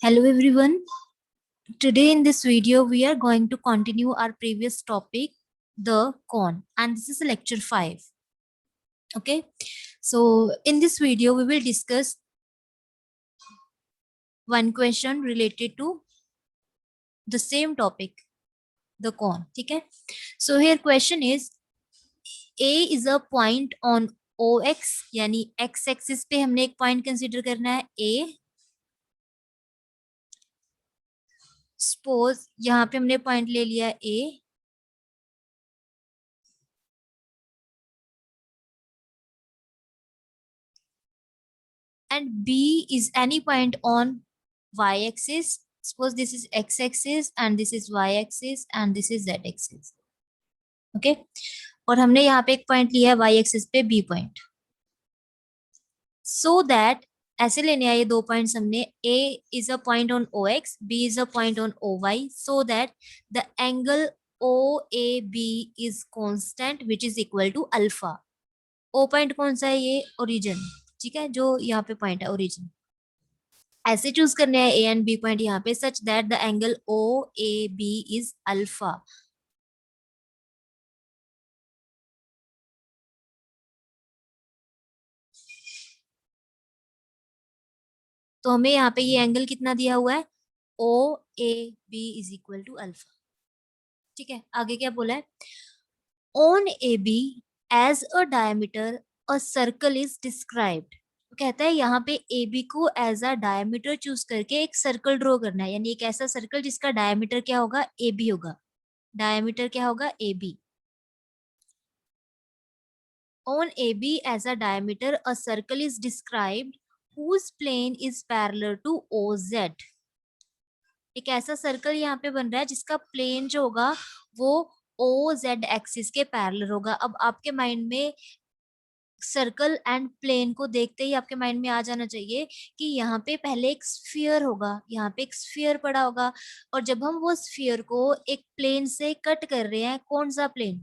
Hello everyone. Today in this video we are going to continue our previous topic, the cone, and this is lecture 5. Okay, so in this video we will discuss one question related to the same topic, the cone. Okay, so here question is A is a point on OX, यानी x axis पे हमने एक point consider करना है A. Suppose यहाँ पे हमने point ले लिया A and B is any point on y-axis. Suppose this is x-axis and this is y-axis and this is z-axis. Okay, और हमने यहाँ पे एक पॉइंट लिया है y-axis पे B पॉइंट. So that ऐसे लेने आए दो पॉइंट्स हमने. A is a point on OX, B is a point on OY, so that the angle OAB is constant which is equal to alpha. O point कौन सा है? ये origin. ठीक है, जो यहाँ पे पॉइंट है ओरिजिन. ऐसे चूज करने हैं ए एंड बी पॉइंट यहाँ पे such that the angle O A B is alpha. तो हमें यहाँ पे ये एंगल कितना दिया हुआ है? ओ A B is equal to alpha. ठीक है, आगे क्या बोला है? On A B as a diameter a circle is described. तो कहता है यहाँ पे ए बी को एज अ डायमीटर चूज करके एक सर्कल ड्रॉ करना है, यानी एक ऐसा सर्कल जिसका डायमीटर क्या होगा? ए बी होगा. डायमीटर क्या होगा? A B. On AB as a diameter, a circle is described whose plane is parallel to OZ. एक ऐसा सर्कल यहाँ पे बन रहा है जिसका प्लेन जो होगा वो OZ एक्सिस के पैरेलल होगा. अब आपके माइंड में सर्कल एंड प्लेन को देखते ही आपके माइंड में आ जाना चाहिए कि यहाँ पे पहले एक स्फीयर होगा, यहाँ पे एक स्फीयर पड़ा होगा, और जब हम वो स्फीयर को एक प्लेन से कट कर रहे हैं, कौन सा प्लेन?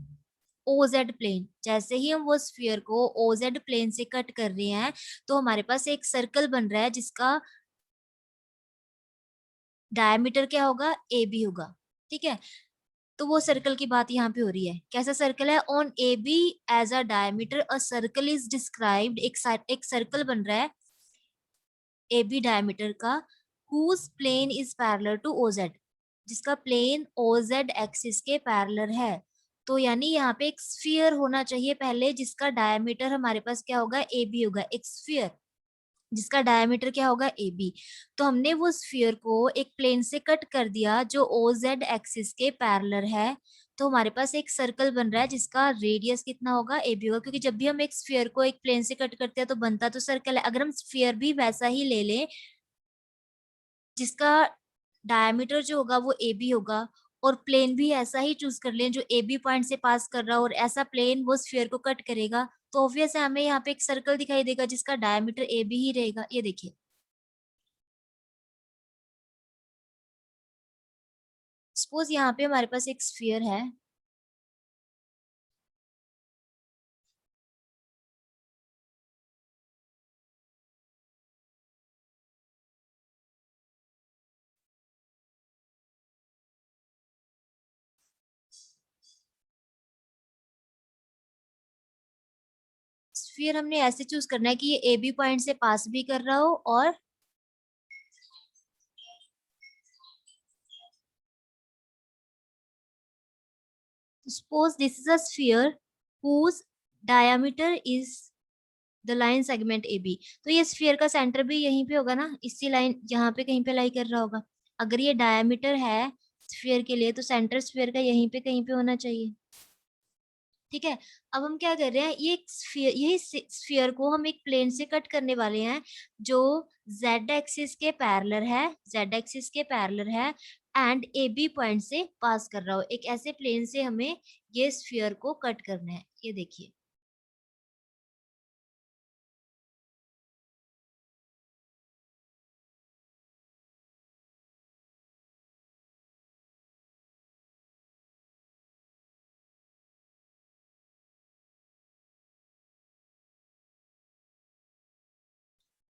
OZ plane. जैसे ही हम वो स्फीयर को ओजेड प्लेन से कट कर रहे हैं तो हमारे पास एक सर्कल बन रहा है जिसका डायमीटर क्या होगा? ए बी होगा. ठीक है, तो वो सर्कल की बात यहाँ पे हो रही है. कैसा सर्कल है? On A B as a diameter a circle is described. एक सर्कल बन रहा है ए बी डायमीटर का, whose plane is parallel to OZ, जिसका प्लेन ओजेड एक्सिस के पैरेलल है. तो यानी यहाँ पे एक स्फीयर होना चाहिए पहले जिसका डायमीटर हमारे पास क्या होगा? ए बी होगा. एक स्फीयर जिसका डायमीटर क्या होगा? A B. तो हमने वो स्फीयर को एक प्लेन से कट कर दिया जो ओजेड एक्सिस के पैरेलल है. तो हमारे पास एक सर्कल बन रहा है जिसका रेडियस कितना होगा? ए बी होगा, क्योंकि जब भी हम एक स्फीयर को एक प्लेन से कट करते हैं तो बनता तो सर्कल है. अगर हम स्फीयर भी वैसा ही ले लें जिसका डायमीटर जो होगा वो ए बी होगा, और प्लेन भी ऐसा ही चूज कर लें जो ए बी पॉइंट से पास कर रहा हो, और ऐसा प्लेन वो स्फीयर को कट करेगा, तो ऑब्वियस है हमें यहाँ पे एक सर्कल दिखाई देगा जिसका डायमीटर ए बी ही रहेगा. ये देखिए, सपोज यहाँ पे हमारे पास एक स्फीयर है. स्फीयर हमने ऐसे चूज करना है कि ये ए बी पॉइंट से पास भी कर रहा हो, और suppose this is a sphere whose diameter is the line segment A B. तो ये स्फीयर का सेंटर भी यहीं पे होगा ना, इसी लाइन यहाँ पे कहीं पे लाई कर रहा होगा. अगर ये डायमीटर है स्फीयर के लिए तो सेंटर स्फीयर का यहीं पे कहीं पे होना चाहिए. ठीक है, अब हम क्या कर रहे हैं? ये स्फीयर, यही स्फीयर को हम एक प्लेन से कट करने वाले हैं जो जेड एक्सिस के पैरेलल है, जेड एक्सिस के पैरेलल है, एंड ए बी पॉइंट से पास कर रहा हो. एक ऐसे प्लेन से हमें ये स्फीयर को कट करना है. ये देखिए,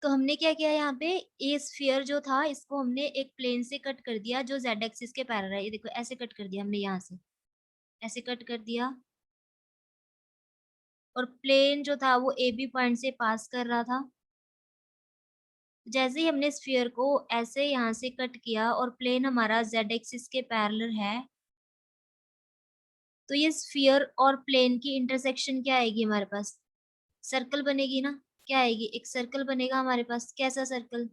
तो हमने क्या किया यहाँ पे, ये स्फीयर जो था इसको हमने एक प्लेन से कट कर दिया जो जेड एक्सिस के पैरेलल है। ये देखो ऐसे कट कर दिया हमने, यहाँ से ऐसे कट कर दिया, और प्लेन जो था वो ए बी पॉइंट से पास कर रहा था। जैसे ही हमने स्फीयर को ऐसे यहाँ से कट किया और प्लेन हमारा जेड एक्सिस के पैरेलल है, तो ये स्फीयर और प्लेन की इंटरसेक्शन क्या आएगी हमारे पास, सर्कल बनेगी ना। क्या आएगी, एक सर्कल बनेगा हमारे पास। कैसा सर्कल,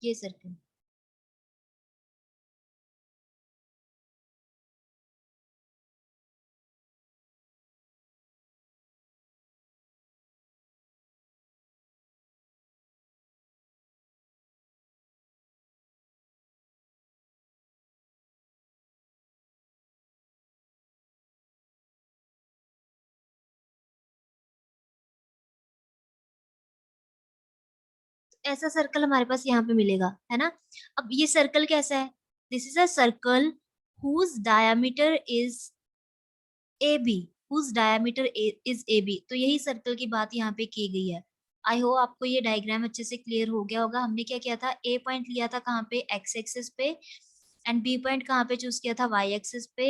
ये सर्कल। ऐसा सर्कल हमारे पास यहाँ पे मिलेगा, है ना। अब ये सर्कल कैसा है, this is a circle whose diameter is A B, whose diameter is A B. तो यही सर्कल की बात यहाँ पे की गई है। आई होप आपको ये डायग्राम अच्छे से क्लियर हो गया होगा। हमने क्या किया था, ए पॉइंट लिया था कहाँ पे, एक्स एक्सिस पे, एंड बी पॉइंट कहाँ पे चूज किया था, वाई एक्सिस पे।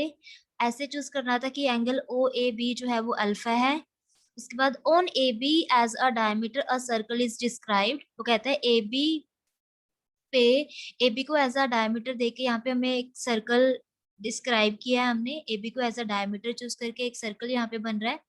ऐसे चूज करना था कि एंगल ओ ए बी जो है वो अल्फा है। उसके बाद on A B as a diameter a circle is described. वो कहता है ए बी पे, ए बी को एज अ डायमीटर देके यहाँ पे हमें एक सर्कल डिस्क्राइब किया है। हमने ए बी को एज अ डायमीटर चूज करके एक सर्कल यहाँ पे बन रहा है।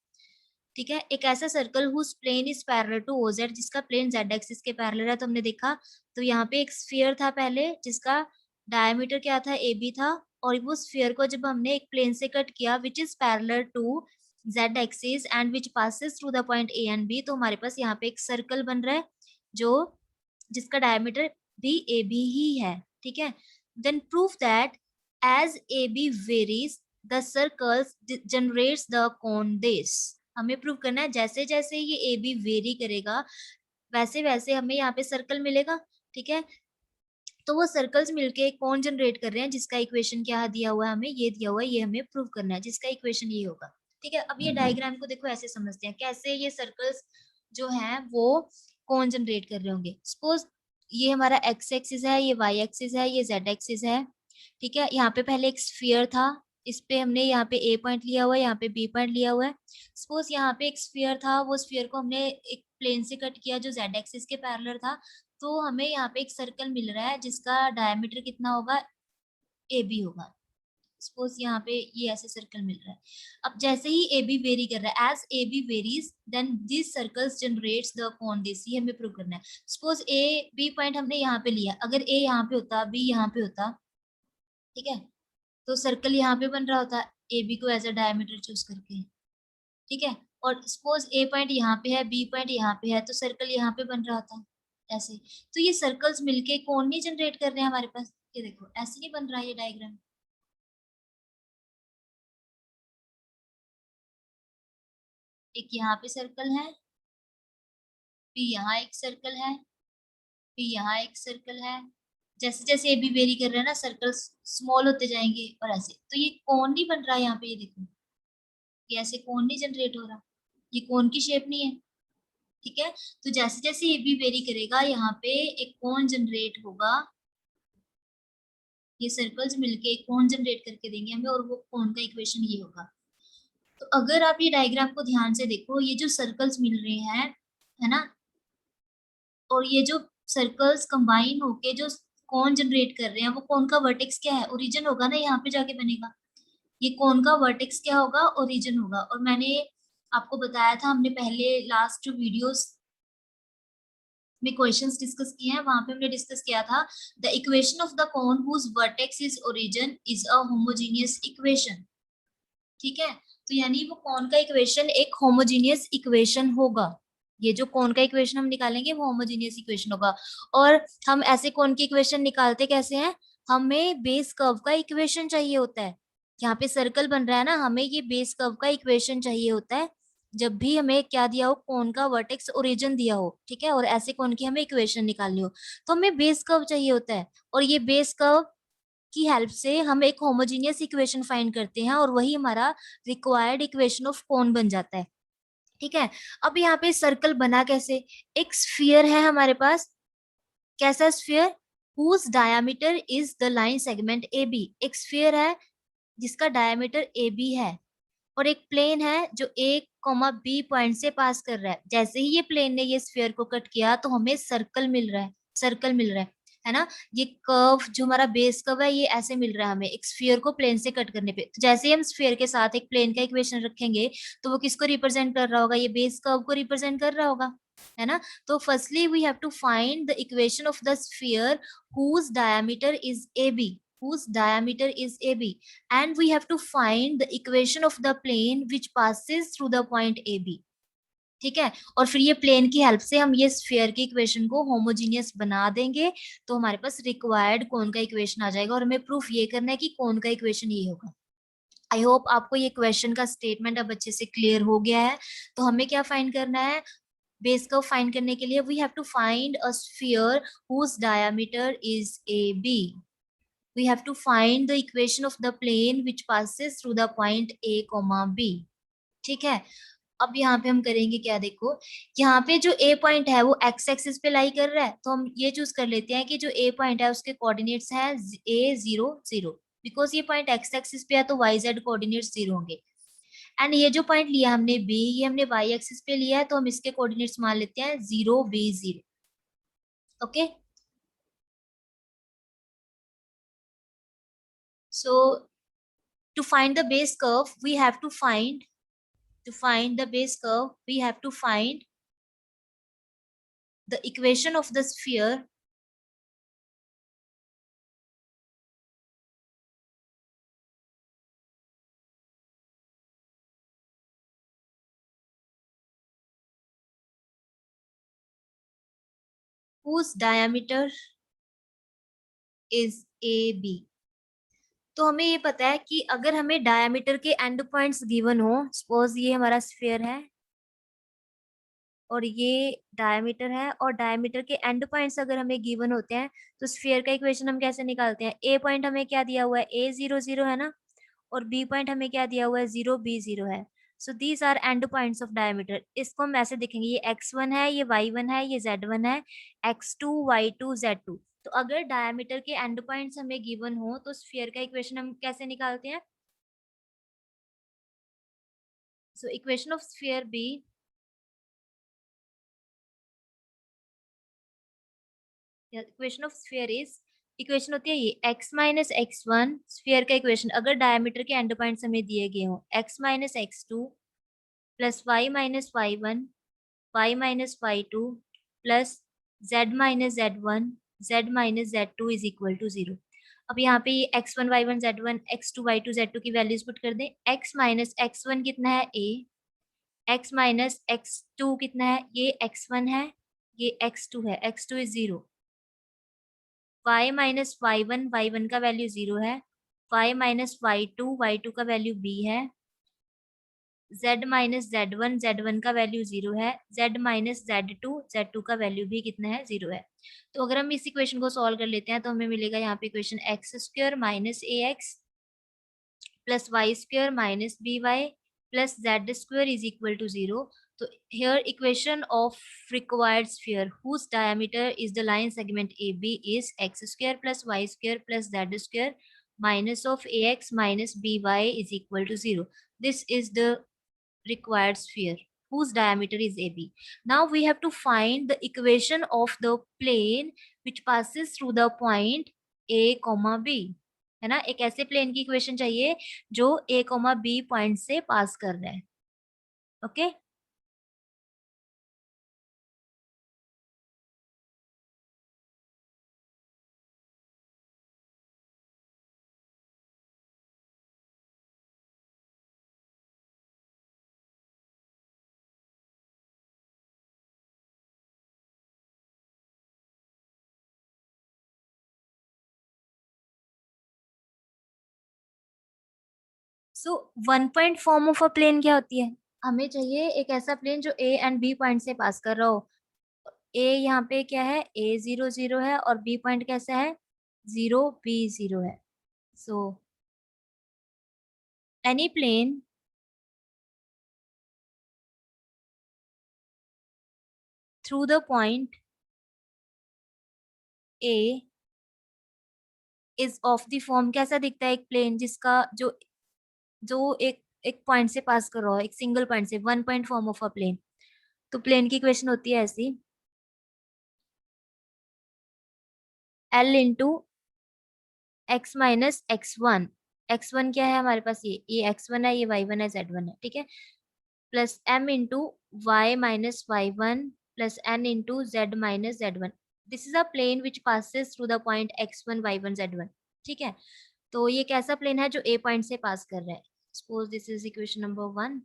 ठीक है, एक ऐसा circle whose plane is parallel to OZ, जिसका प्लेन जेड एक्सिस के पैरेलल है। तो हमने देखा, तो यहाँ पे एक स्फीयर था पहले जिसका डायमीटर क्या था, ए बी था, और वो स्फीयर को जब हमने एक प्लेन से कट किया which is parallel to Z axis and which passes through the point A and B, तो हमारे पास यहाँ पे एक सर्कल बन रहा है जो जिसका डायमीटर भी ए बी ही है। ठीक है, then proof that as A B varies the circles generates the cone this. हमें प्रूव करना है जैसे जैसे ये ए बी वेरी करेगा वैसे वैसे हमें यहाँ पे सर्कल मिलेगा। ठीक है, तो वो सर्कल्स मिलके कौन जनरेट कर रहे हैं, जिसका इक्वेशन क्या दिया हुआ है, हमें ये दिया हुआ है, ये हमें प्रूव करना है, जिसका इक्वेशन ये होगा। ठीक है, अब ये डायग्राम को देखो ऐसे समझते हैं, कैसे ये सर्कल्स जो हैं वो कौन जनरेट कर रहे होंगे। सपोज ये हमारा एक्स एक्सिस है, ये वाई एक्सिस है, ये जेड एक्सिस है। ठीक है, यहाँ पे पहले एक स्फीयर था, इस पे हमने यहाँ पे ए पॉइंट लिया हुआ है, यहाँ पे बी पॉइंट लिया हुआ है। सपोज यहाँ पे एक स्फीयर था, वो स्फीयर को हमने एक प्लेन से कट किया जो जेड एक्सिस के पैरेलल था। तो हमें यहाँ पे एक सर्कल मिल रहा है जिसका डायमीटर कितना होगा, ए बी होगा। सपोज यहाँ पे ये ऐसे सर्कल मिल रहा है। अब जैसे ही ए बी वेरी कर रहा है, as A B varies then this circles generates the cone this, ये हमें प्रूव करना है। सपोज ए बी पॉइंट हमने यहाँ पे लिया, अगर ए यहाँ पे होता, बी यहाँ पे होता, ठीक है, तो सर्कल यहाँ पे बन रहा होता ए बी को एज अ डायमीटर चूज करके। ठीक है, और सपोज ए पॉइंट यहाँ पे है, बी पॉइंट यहाँ पे है, तो सर्कल यहाँ पे बन रहा था ऐसे। तो ये सर्कल्स मिलके कौन नहीं जनरेट कर रहे हैं हमारे पास, ये देखो ऐसे नहीं बन रहा है ये डायग्राम। एक यहाँ पे सर्कल है, फिर यहाँ एक सर्कल है, फिर यहाँ एक सर्कल है। जैसे जैसे ए बी वेरी कर रहे हैं ना, सर्कल्स स्मॉल होते जाएंगे और ऐसे। तो ये कौन नहीं बन रहा है यहाँ पे, ये देखो ये ऐसे कौन नहीं जनरेट हो रहा, ये कौन की शेप नहीं है। ठीक है, तो जैसे जैसे ये भी वेरी करेगा यहाँ पे एक कोन जनरेट होगा, ये सर्कल्स मिलके एक कोन जनरेट करके देंगे हमें, और वो कोन का इक्वेशन ये होगा। तो अगर आप ये डायग्राम को ध्यान से देखो, ये जो सर्कल्स मिल रहे हैं, है ना, और ये जो सर्कल्स कंबाइन होके जो कोन जनरेट कर रहे हैं, वो कोन का वर्टेक्स क्या है, ओरिजिन होगा ना, यहाँ पे जाके बनेगा। ये कोन का वर्टेक्स क्या होगा, ओरिजिन होगा। और मैंने आपको बताया था, हमने पहले लास्ट जो वीडियोस में क्वेश्चंस डिस्कस किए हैं वहां पे हमने डिस्कस किया था, the equation of the cone whose vertex is origin is a homogeneous equation. ठीक है, तो यानी वो कोन का इक्वेशन एक होमोजेनियस इक्वेशन होगा। ये जो कोन का इक्वेशन हम निकालेंगे वो होमोजेनियस इक्वेशन होगा। और हम ऐसे कोन की इक्वेशन निकालते कैसे हैं, हमें बेस कर्व का इक्वेशन चाहिए होता है। यहाँ पे सर्कल बन रहा है ना, हमें ये बेस कर्व का इक्वेशन चाहिए होता है जब भी हमें क्या दिया हो, कोन का वर्टेक्स ओरिजिन दिया हो। ठीक है, और ऐसे कोन की हमें इक्वेशन निकालनी हो, तो हमें बेस कर्व चाहिए होता है। और ये बेस कर्व की हेल्प से हम एक होमोजेनियस इक्वेशन फाइंड करते हैं, और वही हमारा रिक्वायर्ड इक्वेशन ऑफ कोन बन जाता है। ठीक है। अब यहाँ पे सर्कल बना कैसे, एक स्फीयर है हमारे पास, कैसा sphere, whose diameter is the line segment A B, एक स्फीयर है जिसका डायमीटर ए बी है, और एक प्लेन है जो ए कॉमा बी पॉइंट से पास कर रहा है। जैसे ही ये प्लेन ने ये स्फीयर को कट किया तो हमें सर्कल मिल रहा है, सर्कल मिल रहा है ना। ये कर्व जो हमारा बेस कर्व है ये ऐसे मिल रहा है हमें एक स्फीयर को प्लेन से कट करने पे। तो जैसे ही हम स्फीयर के साथ एक प्लेन का इक्वेशन रखेंगे तो वो किसको रिप्रेजेंट कर रहा होगा, ये बेस कर्व को रिप्रेजेंट कर रहा होगा, है ना। तो firstly we have to find the equation of the sphere whose diameter is AB, whose diameter is AB, and we have to find the equation of the plane which passes through the point AB। ठीक है, और फिर ये plane की help से हम ये sphere की इक्वेशन को होमोजीनियस बना देंगे, तो हमारे पास रिक्वायर्ड कोन का इक्वेशन आ जाएगा, और हमें प्रूफ ये करना है कि कोन का इक्वेशन ये होगा। आई होप आपको ये क्वेश्चन का स्टेटमेंट अब अच्छे से क्लियर हो गया है। तो हमें क्या फाइंड करना है, बेस कर्व फाइंड करने के लिए we have to find a sphere whose diameter is AB। We have to find the equation of the plane which passes through the point A, B। ठीक है। अब यहाँ पे हम करेंगे क्या, देखो यहाँ पे जो ए पॉइंट है वो एक्स एक्सिस पे लाई कर रहा है, तो हम ये चूज कर लेते हैं कि जो ए पॉइंट है उसके कोऑर्डिनेट्स हैं A0 0, बिकॉज ये पॉइंट एक्स एक्सिस पे है तो वाई जेड कोऑर्डिनेट्स 0 होंगे। एंड ये जो पॉइंट लिया हमने बी, ये हमने वाई एक्सिस पे लिया है तो हम इसके कोऑर्डिनेट्स मान लेते हैं 0 B 0। Okay, so to find the base curve we have to find, to find the base curve we have to find the equation of the sphere whose diameter is AB। तो हमें ये पता है कि अगर हमें डायमीटर के and points given हो, सपोज ये हमारा स्फीयर है और ये डायमीटर है, और डायमीटर के एंड पॉइंट्स अगर हमें गिवन होते हैं तो स्फीयर का इक्वेशन हम कैसे निकालते हैं, ए पॉइंट हमें क्या दिया हुआ है A0 0 है ना, और बी पॉइंट हमें क्या दिया हुआ है 0 B 0 है। So these are end points of diameter. इसको हम ऐसे देखेंगे, ये x1 है, ये y1 है, ये z1 है, x2 y2 z2। तो अगर डायमीटर के एंड पॉइंट्स हमें गिवन हो तो स्फीयर का इक्वेशन हम कैसे निकालते हैं, so equation of sphere B, equation of sphere is, equation होती है ये x-x1 स्फीयर का इक्वेशन अगर डायमीटर के एंड पॉइंट्स हमें दिए गए हो, x-x2 plus y-y1 y-y2 plus z-z1 z-z2 is equal to 0। अब यहाँ पे ये x1 y1 z1 x2 y2 z2 की वैल्यूज पुट कर दें। x माइनस x1 कितना है a, x माइनस x2 कितना है, ये x1 है, ये x2 है, x2 is 0। y minus y1 y1 का वैल्यू 0 है, y माइनस y2 का वैल्यू b है, z माइनस z1 का वैल्यू 0 है, z माइनस z2 का वैल्यू भी कितना है 0 है। तो अगर हम इस इक्वेशन को सॉल्व कर लेते हैं तो हमें मिलेगा यहाँ पे equation x square minus a x plus y square minus b y plus z square is equal to 0। तो here equation of required sphere whose diameter is the line segment AB is x square plus y square plus z square minus of ax minus by is equal to 0। This is the required sphere whose diameter is AB। Now we have to find the equation of the plane which passes through the point A, B, है ना। एक ऐसे plane की equation चाहिए जो A, B point से pass कर रहा है। Okay, so one point form of a plane क्या होती है, हमें चाहिए एक ऐसा प्लेन जो ए एंड बी पॉइंट से पास कर रहा हो। ए यहाँ पे क्या है A0 0 है और बी पॉइंट कैसा है 0 B 0 है। So any plane through the point A is of the form, कैसा दिखता है एक प्लेन जिसका जो जो एक एक पॉइंट से पास कर रहा हो, एक सिंगल पॉइंट से, one point form of a plane. तो प्लेन की इक्वेशन होती है ऐसी, l into x minus x one. X one क्या है हमारे पास, ये एक्स वन है, ये वाई वन है, जेड वन है, ठीक है। Plus m into y minus y one plus n into z minus z one. This is a plane which passes through the point x one Y one Z one, ठीक है। तो ये कैसा plane है जो ए पॉइंट से pass कर रहा है। Suppose this is equation number one.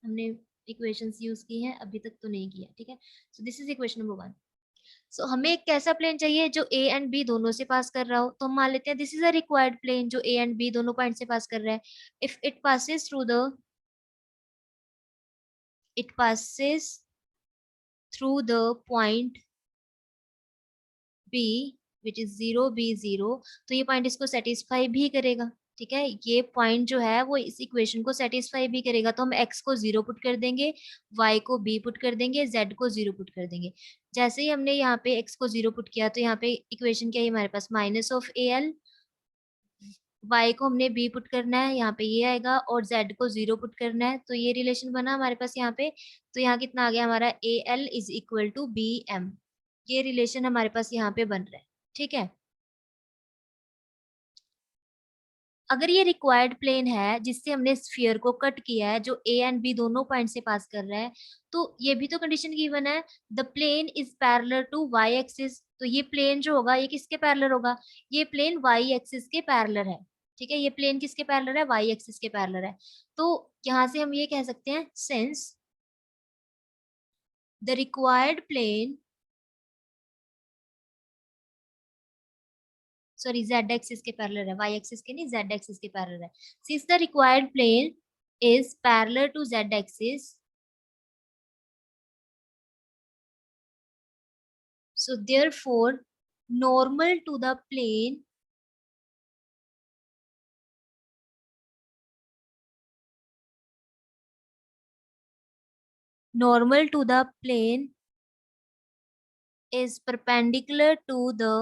हमने इक्वेशंस यूज की हैं, अभी तक तो नहीं किया, ठीक है। So this is equation number one. सो हमें एक कैसा प्लेन चाहिए जो ए एंड बी दोनों से पास कर रहा हो, तो हम मान लेते हैं this is a required plane जो ए एंड बी दोनों पॉइंट से पास कर रहा है। If it passes through the point B which is zero b zero, तो ये पॉइंट इसको सेटिस्फाई भी करेगा, ठीक है। ये पॉइंट जो है वो इस इक्वेशन को सेटिस्फाई भी करेगा, तो हम x को जीरो पुट कर देंगे, y को b पुट कर देंगे, z को जीरो पुट कर देंगे। जैसे ही हमने यहाँ पे x को जीरो पुट किया तो यहाँ पे इक्वेशन क्या है हमारे पास, minus of a l. y को हमने b पुट करना है, यहाँ पे ये आएगा, और z को जीरो पुट करना है, तो ये रिलेशन बना हमारे पास यहाँ पे। तो यहाँ कितना आ गया हमारा, a l is equal to b m. ये रिलेशन हमारे पास यहाँ पे बन रहा है, ठीक है। अगर ये रिक्वायर्ड प्लेन है जिससे हमने स्फीयर को कट किया है, जो ए एंड बी दोनों पॉइंट से पास कर रहा है, तो ये भी तो कंडीशन गिवन है, the plane is parallel to y axis. तो ये प्लेन जो होगा ये किसके पैरेलल होगा, ये प्लेन वाई एक्सिस के पैरेलल है, ठीक है। ये प्लेन किसके पैरेलल है, वाई एक्सिस के पैरेलल है। तो यहाँ से हम ये कह सकते हैं, since the required plane, sorry z axis के पैरेलल है, वाई एक्सिस के नहीं, जेड एक्सिस के पैरेलल है। Since the required plane is parallel to z axis, so therefore normal to the plane normal to the plane is perpendicular to the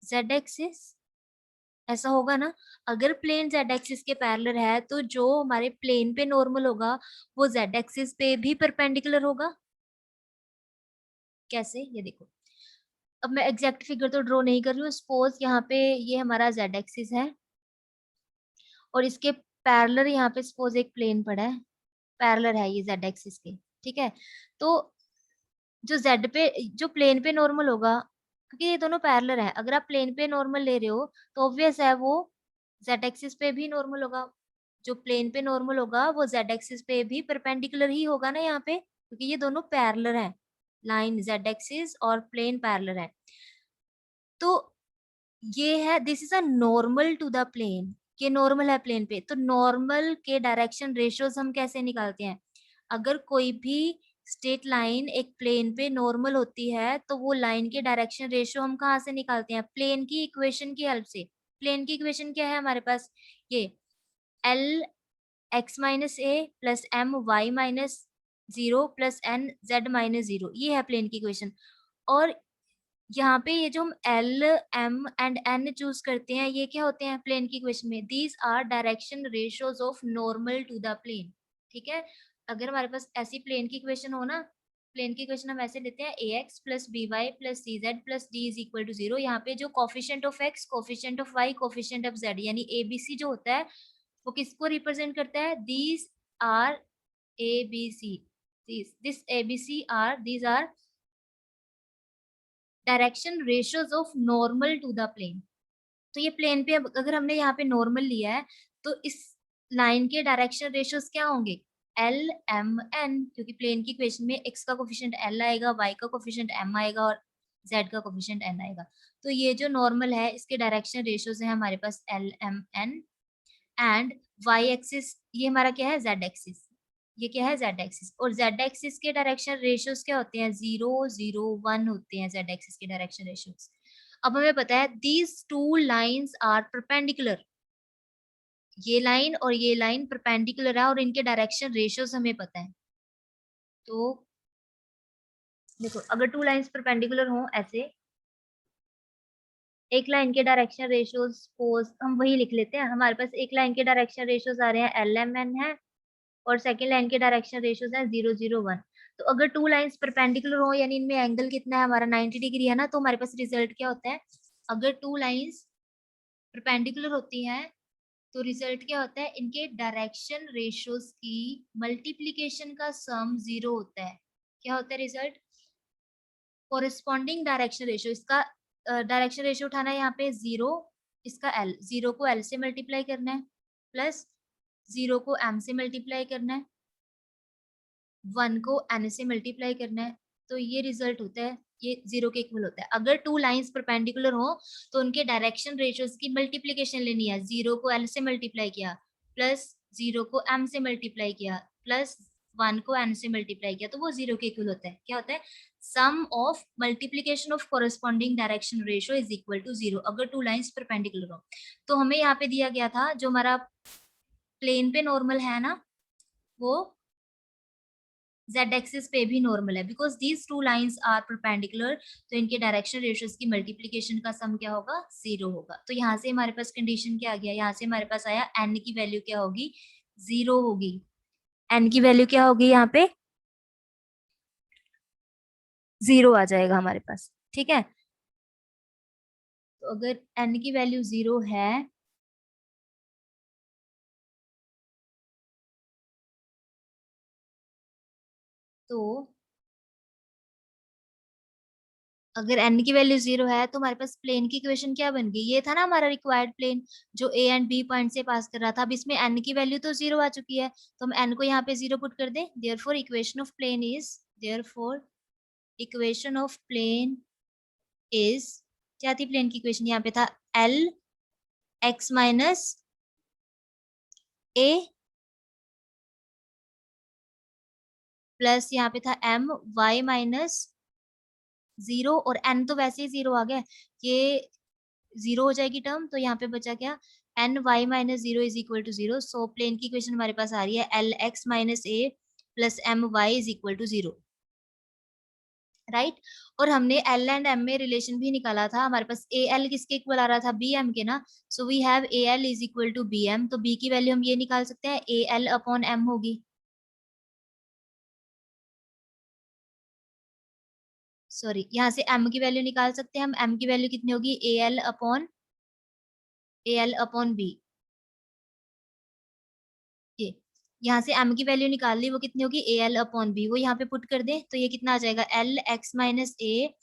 z axis। ऐसा होगा ना, अगर plane z axis के parallel है तो जो हमारे प्लेन पे नॉर्मल होगा वो z एक्सिस पे भी परपेंडिकुलर होगा। कैसे, ये देखो, अब मैं एग्जैक्ट फिगर तो ड्रॉ नहीं कर रही हूँ। सपोज यहाँ पे ये हमारा z एक्सिस है और इसके पैरेलल यहाँ पे सपोज एक प्लेन पड़ा है, पैरेलल है ये z एक्सिस के, ठीक है। तो जो z पे, जो प्लेन पे नॉर्मल होगा, क्योंकि ये दोनों पैरेलल है, अगर आप प्लेन पे नॉर्मल ले रहे हो तो ऑब्वियस है वो z एक्सिस पे भी नॉर्मल होगा। जो प्लेन पे नॉर्मल होगा वो z एक्सिस पे भी परपेंडिकुलर ही होगा ना यहाँ पे, क्योंकि ये दोनों पैरेलल है, लाइन z एक्सिस और प्लेन पैरेलल है। तो ये है, this is a normal to the plane, ये नॉर्मल है प्लेन पे। तो नॉर्मल के डायरेक्शन रेशियोज हम कैसे निकालते हैं, अगर कोई भी स्ट्रेट लाइन एक प्लेन पे नॉर्मल होती है तो वो लाइन के डायरेक्शन रेशियो हम कहाँ से निकालते हैं, प्लेन की इक्वेशन की हेल्प से। प्लेन की इक्वेशन क्या है हमारे पास, ये l x minus a plus m y minus zero plus n z minus zero, ये है प्लेन की इक्वेशन। और यहाँ पे ये जो हम l m and n choose करते हैं, ये क्या होते हैं प्लेन की इक्वेशन में, these are direction ratios of normal to the plane, ठीक है। अगर हमारे पास ऐसी प्लेन की इक्वेशन हो ना, प्लेन की इक्वेशन हम ऐसे लेते हैं, a x plus b y plus c z plus d is equal to zero. यहाँ पे जो coefficient of x, coefficient of y, coefficient of z, यानी एबीसी जो होता है वो किसको रिप्रेजेंट करता है, these are a b c, this a b c are, these are direction ratios of normal to the plane. तो ये प्लेन पे अगर हमने यहाँ पे नॉर्मल लिया है तो इस लाइन के डायरेक्शन रेशियोज क्या होंगे, एल एम एन, क्योंकि प्लेन की इक्वेशन में एक्स का कोफिशिएंट एल आएगा, वाई का कोफिशिएंट एम आएगा और जेड का कोफिशिएंट एन आएगा। तो ये जो नॉर्मल है इसके डायरेक्शन रेशियोज है हमारे पास l m n. And y axis ये हमारा क्या है, जेड एक्सिस, ये क्या है जेड एक्सिस। और जेड एक्सिस के डायरेक्शन रेशियोज क्या होते हैं, 0 0 1 होते हैं जेड एक्सिस के डायरेक्शन रेशियोज। अब हमें पता है these two lines are perpendicular, ये लाइन और ये लाइन परपेंडिकुलर है और इनके डायरेक्शन रेशियोज हमें पता है। तो देखो अगर टू लाइंस परपेंडिकुलर हो ऐसे, एक लाइन के डायरेक्शन रेशियोज सपोज हम वही लिख लेते हैं, हमारे पास एक लाइन के डायरेक्शन रेशियोज आ रहे हैं एल एम एन है, और सेकेंड लाइन के डायरेक्शन रेशियोज है 0 0 1। तो अगर टू लाइंस परपेंडिकुलर हो यानी इनमें एंगल कितना है हमारा 90 डिग्री है ना, तो हमारे पास रिजल्ट क्या होता है, अगर टू लाइंस परपेंडिकुलर होती हैं तो रिजल्ट क्या होता है, इनके डायरेक्शन रेशियोज की मल्टीप्लीकेशन का सम 0 होता है। क्या होता है रिजल्ट, कोरिस्पॉन्डिंग डायरेक्शन रेशियो, इसका डायरेक्शन रेशियो उठाना है यहाँ पे 0, इसका एल, 0 को एल से मल्टीप्लाई करना है, प्लस 0 को एम से मल्टीप्लाई करना है, 1 को एन से मल्टीप्लाई करना है, तो ये रिजल्ट होता है, ये 0 के इक्वल होता है। अगर टू लाइंस परपेंडिकुलर हो तो उनके डायरेक्शन रेशियोज की मल्टीप्लीकेशन लेनी है, 0 को एल से मल्टीप्लाई किया, प्लस 0 को एम से मल्टीप्लाई किया, प्लस 1 को एन से मल्टीप्लाई किया, तो वो 0 के इक्वल होता है। क्या होता है, sum of multiplication of corresponding direction ratio is equal to 0 अगर टू लाइंस परपेंडिकुलर हो। तो हमें यहाँ पे दिया गया था जो हमारा प्लेन पे नॉर्मल है ना, वो z एक्सिस पे भी नॉर्मल है, because these two lines are perpendicular, तो इनके डायरेक्शन रेशियोज की मल्टीप्लीकेशन का सम क्या होगा, 0 होगा। तो यहाँ से हमारे पास कंडीशन क्या आ गया, यहाँ से हमारे पास आया n की वैल्यू क्या होगी, 0 होगी। n की वैल्यू क्या होगी यहाँ पे, 0 आ जाएगा हमारे पास, ठीक है। तो अगर n की वैल्यू 0 है तो, अगर n की वैल्यू 0 है तो हमारे पास प्लेन की इक्वेशन क्या बन गई, ये था ना हमारा रिक्वायर्ड प्लेन जो a एंड b पॉइंट से पास कर रहा था। अब इसमें n की वैल्यू तो 0 आ चुकी है, तो हम n को यहाँ पे 0 पुट कर दें। Therefore equation of plane is, therefore equation of plane is, क्या थी प्लेन की इक्वेशन, यहाँ पे था l x minus a plus यहाँ पे था m y माइनस 0, और n तो वैसे ही 0 आ गया, ये 0 हो जाएगी टर्म, तो यहाँ पे बचा क्या, n y minus 0 is equal to 0। So plane की इक्वेशन हमारे पास आ रही है l x minus a plus m y is equal to 0, right. और हमने एल एंड एम में रिलेशन भी निकाला था, हमारे पास ए एल किसके इक्वल आ रहा था, बी एम के ना, so we have a l is equal to b m. तो बी की वैल्यू हम ये निकाल सकते हैं, ए एल अपॉन एम होगी, सॉरी यहाँ से m की वैल्यू निकाल सकते हैं हम, m की वैल्यू कितनी होगी, ए एल अपॉन बी, ये यहाँ से m की वैल्यू निकाल ली, वो कितनी होगी, ए एल अपॉन बी, वो यहाँ पे पुट कर दे तो ये कितना आ जाएगा, l x minus a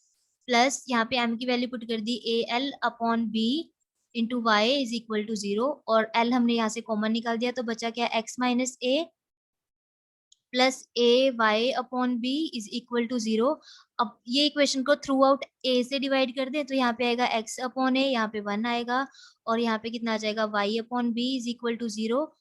plus यहाँ पे m की वैल्यू पुट कर दी, a l upon b into y is equal to 0, और l हमने यहाँ से कॉमन निकाल दिया, तो बचा क्या, x minus a plus a y upon b is equal to 0। अब ये इक्वेशन को थ्रू आउट ए से डिवाइड कर दे तो यहाँ पे आएगा x अपॉन ए, यहाँ पे 1 आएगा, और यहाँ पे कितना आ जाएगा, y upon b is equal to 0।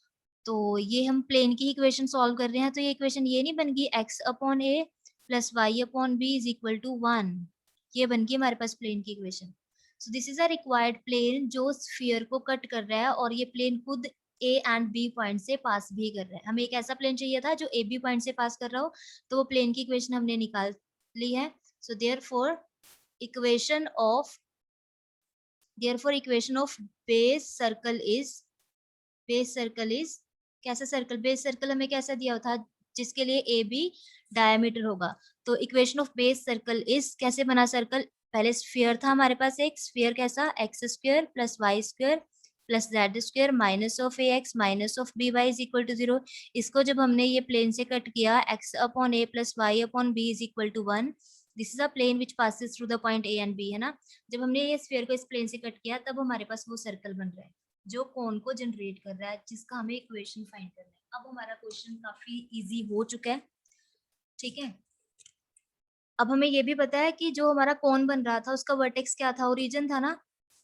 तो ये हम प्लेन की इक्वेशन सॉल्व कर रहे हैं, तो ये इक्वेशन ये नहीं बन गई, x upon a plus y upon b is equal to 1, ये बन गई हमारे पास प्लेन की equation. So this is a required plane जो स्फीयर को कट कर रहा है, और ये प्लेन खुद ए एंड बी पॉइंट से पास भी कर रहा है। हमें एक ऐसा प्लेन चाहिए था जो ए बी पॉइंट से पास कर रहा हो, तो वो प्लेन की इक्वेशन हमने निकाल ली है। सो therefore equation of, therefore equation of base circle is, base circle is, कैसा सर्कल, बेस सर्कल हमें कैसा दिया था, जिसके लिए ए बी डायमीटर होगा। तो equation of base circle is, कैसे बना सर्कल, पहले स्फीयर था हमारे पास, एक स्फीयर कैसा, x square plus y square plus z square minus of a x minus of b y is equal to 0। इसको जब हमने ये प्लेन से कट किया, x upon a plus y upon b is equal to 1, this is a plane which passes through the point A and B, है ना। जब हमने ये स्फीयर को इस प्लेन से कट किया तब हमारे पास वो सर्कल बन रहा है जो कोन को जनरेट कर रहा है, जिसका हमें इक्वेशन फाइंड करना है। अब हमारा क्वेश्चन काफी इजी हो चुका है, ठीक है। अब हमें ये भी पता है कि जो हमारा कोन बन रहा था उसका वर्टेक्स क्या था, ओरिजिन था ना।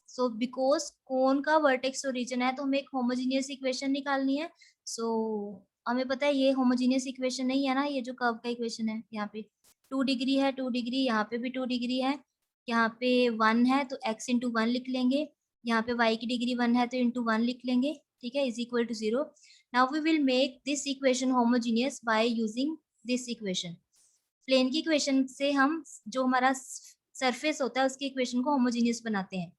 सो बिकॉज कोन का वर्टेक्स ओरिजिन है तो हमें एक होमोजीनियस इक्वेशन निकालनी है। सो हमें पता है ये होमोजीनियस इक्वेशन नहीं है ना, ये जो कर्व का इक्वेशन है, यहाँ पे 2 डिग्री है, 2 डिग्री, यहाँ पे भी 2 डिग्री है, यहाँ पे 1 है तो x इंटू 1 लिख लेंगे, यहाँ पे y की डिग्री 1 है तो इंटू 1 लिख लेंगे, ठीक है, is equal to 0। Now we will make this equation homogeneous by using this equation. Plane की इक्वेशन से हम जो हमारा सरफेस होता है उसकी इक्वेशन को होमोजीनियस बनाते हैं,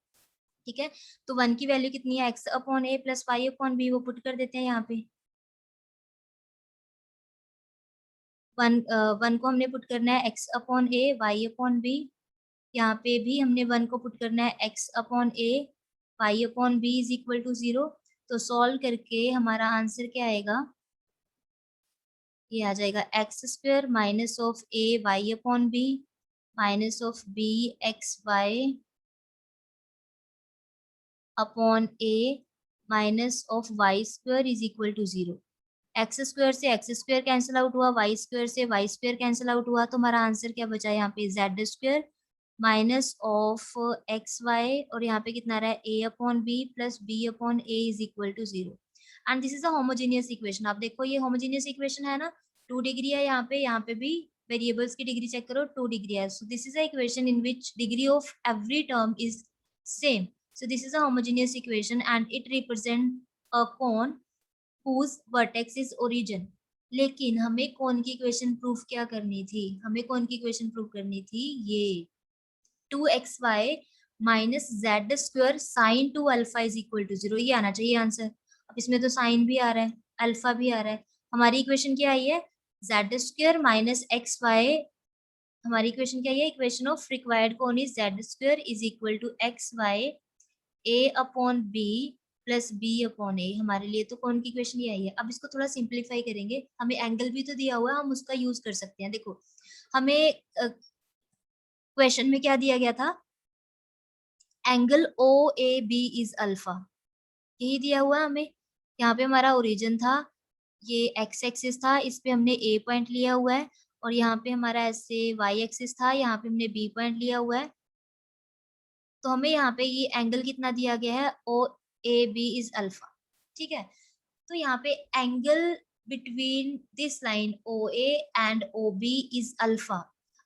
ठीक है। तो 1 की वैल्यू कितनी है, x upon a plus y upon b, वो पुट कर देते हैं यहाँ पे। 1 को हमने पुट करना है x upon a y upon b, यहाँ पे भी हमने 1 को पुट करना है x upon a y upon b is equal to 0। तो सॉल्व करके हमारा आंसर क्या आएगा, ये आ जाएगा x square minus of a y upon b minus of b x y upon a minus of y square is equal to 0। X square से x square cancel out हुआ, वाई स्क्वायर से y square cancel out हुआ, तो हमारा answer क्या बचा यहाँ पे, z square minus of x y, और यहाँ पे कितना रहा है, a upon b plus b upon a is equal to 0। And this is a homogeneous equation. आप देखो ये होमोजीनियस इक्वेशन है ना, 2 डिग्री है यहाँ पे भी वेरिएबल्स की डिग्री चेक करो, 2 डिग्री है। So this is a equation in which degree of every term is same. So this is a homogeneous equation and it represent a cone whose vertex is origin। लेकिन हमें कौन की equation proof क्या करनी थी, हमें कौन की इक्वेशन प्रूफ करनी थी, ये 2xy minus z square sine 2 alpha is equal to 0, ये आना चाहिए आंसर। अब इसमें तो साइन भी आ रहा है, अल्फा भी आ रहा है। हमारी इक्वेशन क्या आई है, z square minus x y. हमारी इक्वेशन क्या है, equation of required cone is z square is equal to x y a upon b plus b upon a. हमारे लिए तो कौन की इक्वेशन ये आई है। अब इसको थोड़ा सिंप्लीफाई करेंगे, हमें एंगल भी तो दिया हुआ है, हम उसका यूज कर सकते हैं। देखो हमें क्वेश्चन में क्या दिया गया था, angle O A B is alpha, यही दिया हुआ है हमें। यहाँ पे हमारा ओरिजिन था, ये एक्स एक्सिस था, इस पे हमने ए पॉइंट लिया हुआ है, और यहाँ पे हमारा ऐसे वाई एक्सिस था, यहाँ पे हमने बी पॉइंट लिया हुआ है। तो हमें यहाँ पे ये एंगल कितना दिया गया है, ओ ए बी इज अल्फा, ठीक है। तो यहाँ पे angle between this line O A and O B is alpha.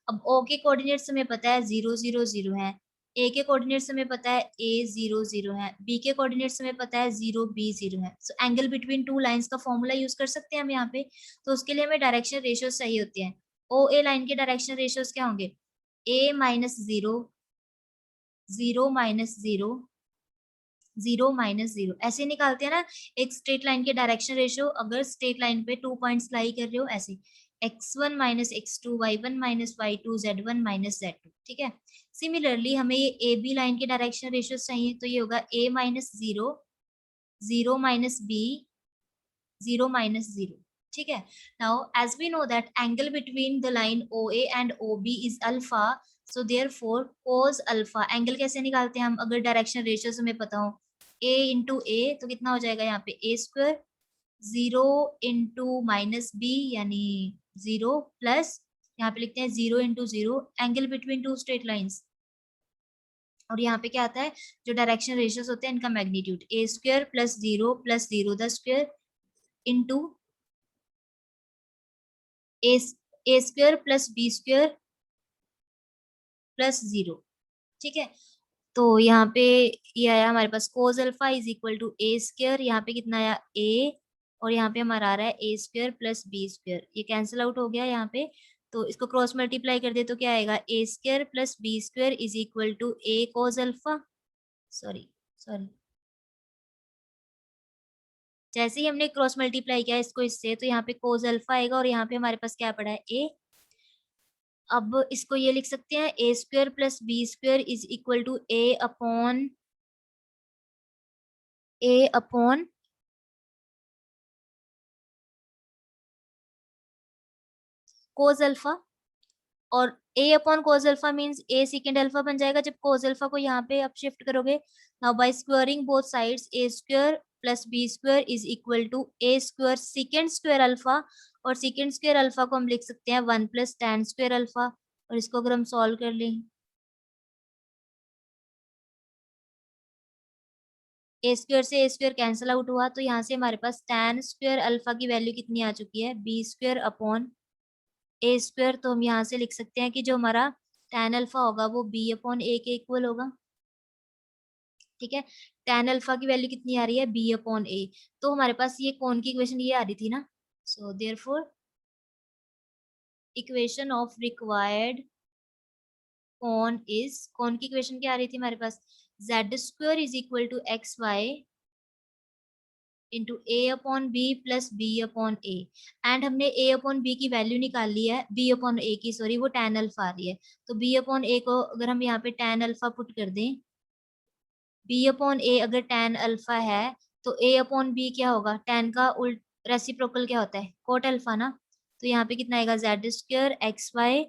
अब ओ के कोऑर्डिनेट्स हमें पता है 0 0 0 है, ए के कोऑर्डिनेट्स हमें पता है a 0 0 है, बी के कोऑर्डिनेट्स हमें पता है 0 b 0 है। So angle between two lines का फॉर्मूला यूज कर सकते हैं हम यहाँ पे। तो उसके लिए हमें डायरेक्शन रेशियोज चाहिए होते हैं। ओ ए लाइन के डायरेक्शन रेशियोज क्या होंगे, a माइनस 0 0 माइनस 0 0 माइनस 0, ऐसे निकालते हैं ना। एक स्ट्रेट लाइन के डायरेक्शन रेशियो, अगर स्ट्रेट लाइन पे 2 पॉइंट्स लाई कर रहे हो ऐसे, x1 minus x2 y1 minus y2 z1 minus z2, ठीक है। सिमिलरली हमें ये ए बी लाइन के डायरेक्शन रेशियो चाहिए, तो ये होगा a minus 0 0 minus b 0 minus 0, ठीक है। Now as we know that angle between the line O A and O B is alpha, so therefore cos alpha, angle कैसे निकालते हैं हम, अगर डायरेक्शन रेशियो हमें पता हो, a इंटू ए, तो कितना हो जाएगा यहाँ पे a square 0 into minus b यानी 0 प्लस, यहाँ पे लिखते हैं 0 into 0 angle between two straight lines, और यहाँ पे क्या आता है, जो डायरेक्शन रेशियोज होते हैं इनका magnitude, a square plus zero the square into a square plus b square plus 0, ठीक है। तो यहाँ पे ये आया हमारे पास cos alpha is equal to a square, यहाँ पे कितना आया a, और यहाँ पे हमारा आ रहा है ए स्क्वायर प्लस बी स्क्वायर, ये कैंसिल आउट हो गया यहाँ पे। तो इसको क्रॉस मल्टीप्लाई कर दे तो क्या आएगा, a square plus b square is equal to a cos alpha, sorry sorry, जैसे ही हमने क्रॉस मल्टीप्लाई किया इसको इससे, तो यहाँ पे कोस अल्फा आएगा, और यहाँ पे हमारे पास क्या पड़ा है a। अब इसको ये लिख सकते हैं a square plus b square is equal to a upon cos alpha, और a upon cos alpha means a second alpha बन जाएगा जब कोस अल्फा को यहाँ पे आप शिफ्ट करोगे। Now by squaring both sides a square plus b square is equal to a square second square alpha, और सेकेंड स्क्वायर अल्फा को हम लिख सकते हैं 1 प्लस tan स्क्वायर अल्फा, और इसको अगर हम सॉल्व कर लें, ए स्क्वायर से ए स्क्वायर कैंसिल आउट हुआ, तो यहाँ से हमारे पास tan स्क्वायर अल्फा की वैल्यू कितनी आ चुकी है, बी स्क्वायर अपॉन ए स्क्वायर। तो हम यहाँ से लिख सकते हैं कि जो हमारा tan अल्फा होगा वो b अपॉन ए के इक्वल होगा, ठीक है। tan अल्फा की वैल्यू कितनी आ रही है, b अपॉन ए। तो हमारे पास ये कौन की इक्वेशन ये आ रही थी ना, so therefore equation of required cone is, cone की इक्वेशन क्या आ रही थी हमारे पास, z square is equal to x y into a upon b plus b upon a. And हमने ए अपॉन बी की वैल्यू निकाल ली है, बी अपॉन ए की, सॉरी, वो tan अल्फा आ रही है। तो बी अपॉन ए को अगर हम यहाँ पे tan अल्फा पुट कर दें, बी अपॉन ए अगर tan अल्फा है तो ए अपॉन बी क्या होगा, tan का उल्ट रेसिप्रोकल क्या होता है, कोट अल्फा ना। तो यहाँ पे कितना आएगा, जेड स्क्वायर एक्स वाई,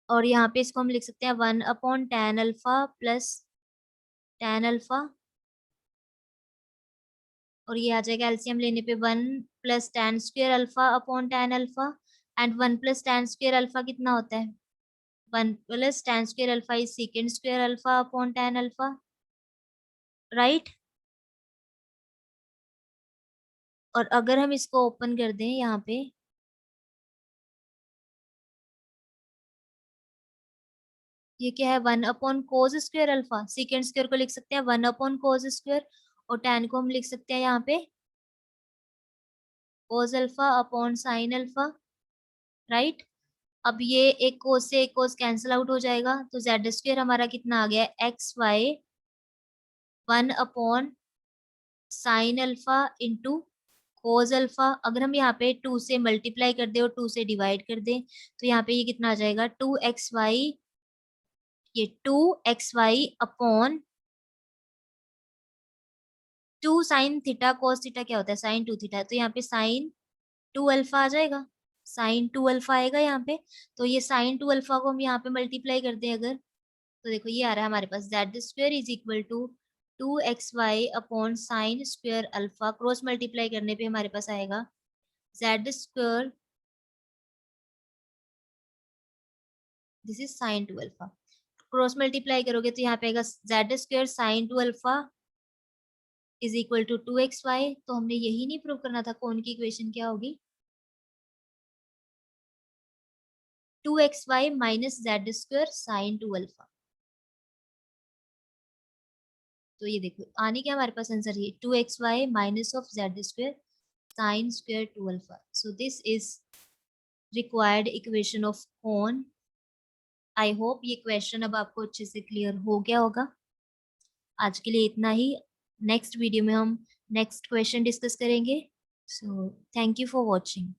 और यहाँ पे इसको हम लिख सकते हैं 1 upon tan alpha plus tan alpha, और ये आ जाएगा एलसीएम लेने पे 1 plus tan square alpha upon tan alpha. And 1 plus tan square alpha कितना होता है, 1 plus tan square alpha is second square alpha upon tan alpha, right. और अगर हम इसको ओपन कर दें यहाँ पे, ये क्या है, 1 upon cos square alpha, second square को लिख सकते हैं 1 अपॉन कोस स्क्वायर, और tan को हम लिख सकते हैं यहाँ पे cos alpha upon sine alpha, right. अब ये एक कोस से एक कोस कैंसिल आउट हो जाएगा, तो जेड स्क्वायर हमारा कितना आ गया, x y 1 upon sine alpha into cos alpha. अगर हम यहाँ पे 2 से मल्टीप्लाई कर दे और 2 से डिवाइड कर दे, तो यहाँ पे ये कितना आ जाएगा, 2xy, ये 2xy upon 2 sine theta cos theta क्या होता है, साइन 2 थीटा, तो यहाँ पे साइन 2 अल्फा आ जाएगा, साइन 2 अल्फा आएगा यहाँ पे। तो ये साइन 2 अल्फा को हम यहाँ पे मल्टीप्लाई कर दें अगर, तो देखो ये आ रहा है हमारे पास, z square is equal to 2xy upon sine square alpha, cross multiply करने पे हमारे पास आएगा z square, this is sine 2 alpha, cross multiply करोगे तो यहाँ पे आएगा z square sine 2 alpha is equal to 2xy। तो हमने यही नहीं प्रूव करना था, कौन की इक्वेशन क्या होगी, 2xy minus z square sine 2 alpha. तो ये देखो आने क्या हमारे पास आंसर, ये 2xy minus of Z square sine square 2 alpha. So this is required equation of cone. I hope ये क्वेश्चन अब आपको अच्छे से क्लियर हो गया होगा। आज के लिए इतना ही, नेक्स्ट वीडियो में हम नेक्स्ट क्वेश्चन डिस्कस करेंगे। So thank you for watching.